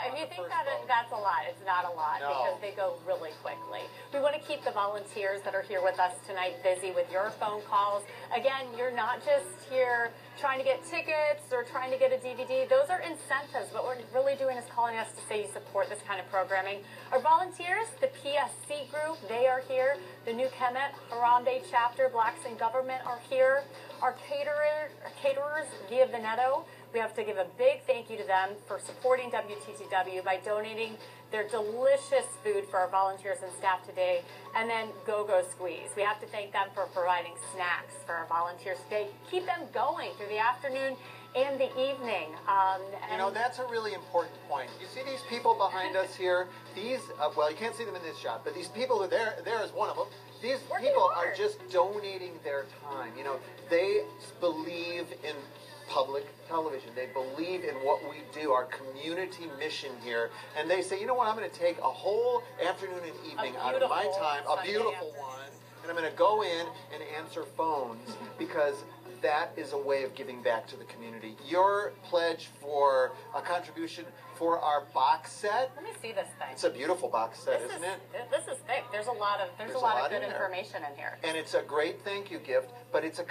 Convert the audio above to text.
if you think that that's a lot, it's not a lot because they go really quickly. We want to keep the volunteers that are here with us tonight busy with your phone calls. Again, you're not just here trying to get tickets or trying to get a DVD. Those are incentives. What we're really doing is calling us to say you support this kind of programming. Our volunteers, the PSC group, they are here. The New Kemet Harambe chapter, Blacks in Government, are here. Our caterers via Veneto, we have to give a big thank you to them for supporting WTTW by donating their delicious food for our volunteers and staff today. And then Go-Go Squeeze. We have to thank them for providing snacks for our volunteers today. Keep them going through the afternoon and the evening. You know, that's a really important point. You see these people behind us here? These, well, you can't see them in this shot, but these people are there is one of them. These people are just donating their time. You know, they believe in public television. They believe in what we do, our community mission here. And they say, you know what, I'm going to take a whole afternoon and evening out of my time, a beautiful one, and I'm going to go in and answer phones because that is a way of giving back to the community. Your pledge for a contribution for our box set. Let me see this thing. It's a beautiful box set, isn't it? This is thick. There's a lot of good information in here. And it's a great thank you gift, but it's a